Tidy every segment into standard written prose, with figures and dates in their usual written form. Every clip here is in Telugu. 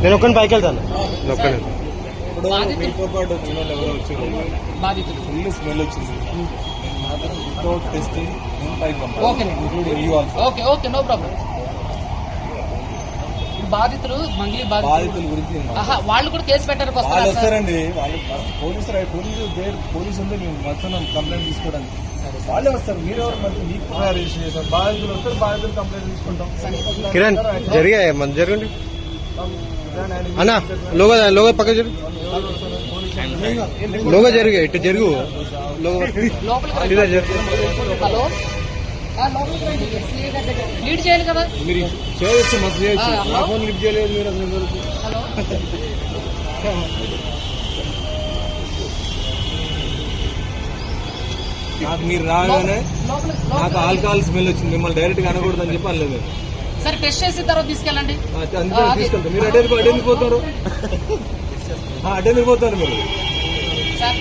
నేను ఒక్కని పైకి వెళ్తాను. ఒక్కని మీతో పాటు వచ్చిన వాళ్ళు ఎవరో వచ్చారు, ఫుల్ స్మెల్ వచ్చింది. Testing okay no problem. బాధితులు మంగ్లీ బాధితుల గురించి వాళ్ళు కూడా కేసు పెట్టడానికి వాళ్ళు వస్తారండి. వాళ్ళు పోలీసు ఉంటే మేము మొత్తం కంప్లైంట్ తీసుకోవడానికి వాళ్ళే వస్తారు. మీరెవరు మధ్య మీకు రిజిస్టర్ చేస్తారు. బాధితులు వస్తారు, బాధితులు కంప్లైంట్ తీసుకుంటాం. కిరణ్ జరిగాయి మన జరగండి అన్నా. లోగా పక్క జరుగు, లోగా జరిగా ఇటు జరుగు. హలో లీడ్ చేయాలి కదా మీరు చేయొచ్చు, మాకు చేయొచ్చు. నా ఫోన్ లిఫ్ట్ చేయలేదు మీరు అసలు. హలో నాకు మీరు రాగానే నాకు ఆల్కహాల్ స్మెల్ వచ్చింది. మిమ్మల్ని డైరెక్ట్ గా అనకూడదు అని చెప్పి అనలేదు. సరే టెస్ట్ చేసిన తర్వాత తీసుకెళ్ళండి. అందుకే తీసుకెళ్తారు. మీరు అటెందుకు పోతారు? అటెందుకు పోతారు మీరు?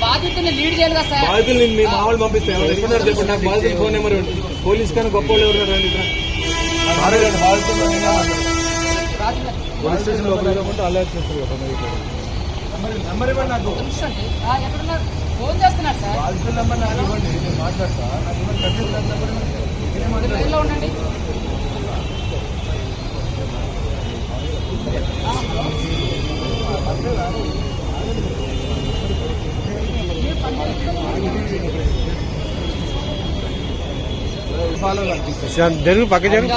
బాధితుల్ని లీడ్ చేయాలి కదా సార్. బాధితులు మీ మామూలు పంపిస్తారు. ఎప్పుడున్నారు చెప్పండి. నాకు బాధితులు ఫోన్ నెంబర్ పోలీస్ కానీ గొప్ప వాళ్ళు ఎవరు రండి. బాధితులు పోలీస్ స్టేషన్ లో అలర్ట్ చేస్తారు కదా. నెంబర్ ఇవ్వండి నాకు. ఎక్కడున్నారు? ఫోన్ చేస్తున్నారు సార్. బాధితుల నెంబర్ నాకు ఇవ్వండి, నేను మాట్లాడతా. నాకు ఇవ్వండి. ఉండండి. జరుగు పక్క జరుగు.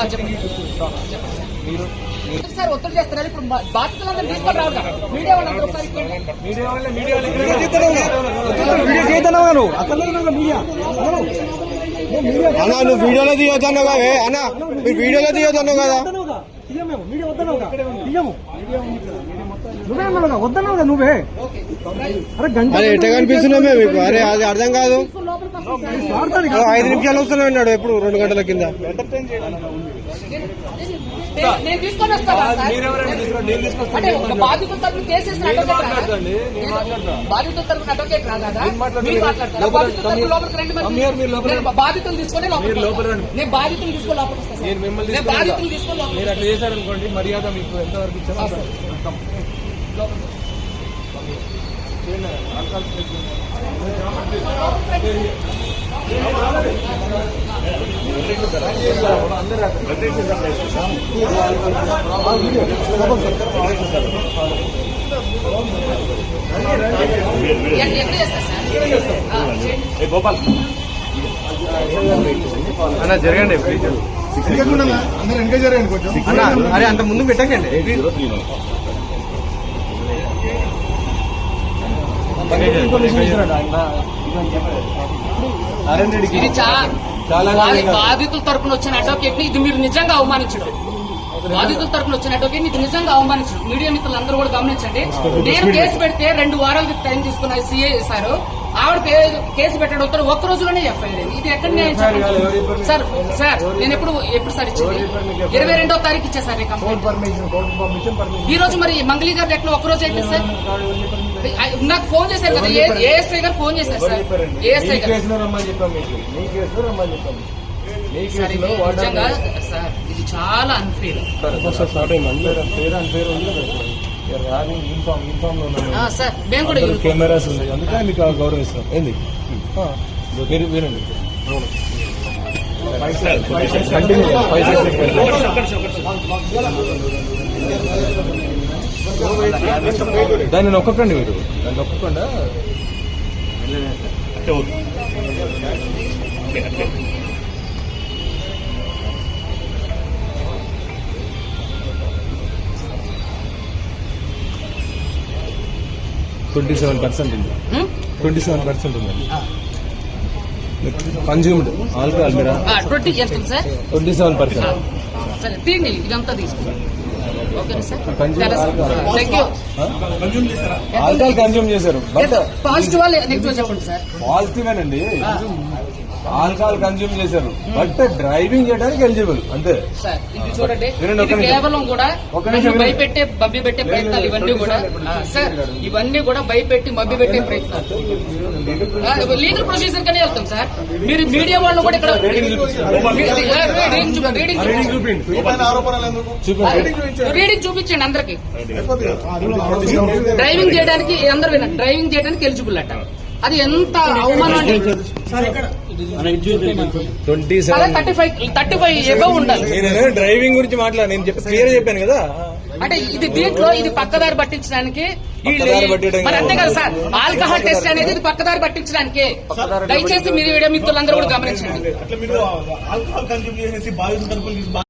సార్ ఒత్తిడి చేస్తున్నారు. ఇప్పుడు బాధితులందరూ తీసుకొని రావాలి. మీడియా వాళ్ళందరూ ఒకసారి అన్నా నువ్వు వీడియోలో తీయొద్దన్నావు కదా అన్నా, మీరు వీడియోలో తీయొద్దన్నావు కదా. నువ్వే అరే ఎట్లా కనిపిస్తున్నావు మీకు? అరే అది అర్థం కాదు. 5 నిమిషాలు వస్తూనే ఉన్నాడు ఎప్పుడు 2 గంటల కింద. నేను తీసుకొని వస్తాను. బాధితుల తరఫున కేసేసిన బాధితుల తరఫున అడ్వకేట్ రాదా? బాధితులు తీసుకొని నేను బాధితులు తీసుకొని లోపలికి వస్తాను. బాధితులు తీసుకొని మీరు అట్లా చేశారనుకోండి, మర్యాద మీకు ఎంతవరకు ఇచ్చారు. గోపాల్ అన్నా జరగండి. అరే అంత ముందు పెట్టకండి. ఇది బాధితుల తరపున వచ్చిన అడ్వకేట్ ని ఇది మీరు నిజంగా అవమానించడం. బాధితుల తరపున వచ్చిన అడ్వకేట్ ఇది నిజంగా అవమానించడం. మీడియా మిత్రులు అందరూ కూడా గమనించండి. నేను కేసు పెడితే 2 వారాల టైం తీసుకున్న సిఐ సార్ ఆవిడ కేసు పెట్టడంతో ఒక్క రోజులోనే ఎఫ్ఐఆర్ అయింది. ఇది ఎక్కడ సార్? సార్ నేను ఎప్పుడు సార్ ఇచ్చింది 22వ తారీఖు ఇచ్చా సార్ కంప్లైంట్. ఈ రోజు మరి మంగళీ గారు ఎక్కడ ఒక్క రోజు అయితే సార్ నాకు ఫోన్ చేశారు కదా, ఏఎస్ఐ గారు ఫోన్ చేశారు సార్. ఏఎస్ఐ గారు నిజంగా సార్ ఇది చాలా అన్ఫేర్ సార్. మేము కూడా కెమెరాస్ ఉన్నాయి, అందుకే మీకు గౌరవిస్తాం. ఏంది మీరు వినండి. దాన్ని నొక్కకండి, మీరు దాన్ని నొక్కకుండా %27 ఉంది. 27% ఉందండి కన్జ్యూమ్డ్ ఆల్కహాల్. మీరు 27%. సరే తీయండి, ఇదంతా తీసుకుంటాం. ఆల్కహాల్ కన్జ్యూమ్ చేశారు. బట్ పాజిటివ్ నెగిటివ్ చెప్పండి సార్. పాజిటివ్ అండి. ఆల్కహాల్ కన్జ్యూమ్ చేశారు బట్ డ్రైవింగ్ చేయడానికి ఎలిజిబుల్ అంతే. సార్ ఇది చూడండి, వినండి, ఒక్క ఇది నిమిషం. కేవలం కూడా ఒక్క నిమిషం వినండి. భయపెట్టే మభ్య పెట్టే ప్రయత్నాలు ఇవన్నీ కూడా సార్, ఇవన్నీ కూడా భయపెట్టి మభ్య పెట్టే ప్రయత్నాలు. లీగల్ ప్రొసీజర్ కనే వెళ్తాం సార్. మీరు మీడియా వాళ్ళు కూడా ఇక్కడ రీడింగ్ చూపించండి అందరికి. డ్రైవింగ్ చేయడానికి అందరు వినండి, డ్రైవింగ్ చేయడానికి ఎలిజిబుల్ అట. అది ఎంత అవమానం అంటే 35 ఎబవ్ ఉండాలి. నేను డ్రైవింగ్ గురించి మాట్లాడు, నేను క్లియర్ చెప్పాను కదా. అంటే ఇది దీంట్లో ఇది పక్కదారి పట్టించడానికి పక్కదారి పట్టించడానికి మరి అంతే కదా సార్. ఆల్కహాల్ టెస్ట్ అనేది ఇది పక్కదారి పట్టించడానికి. దయచేసి మీరు మీడియా మిత్రులందరూ కూడా గమనించండి.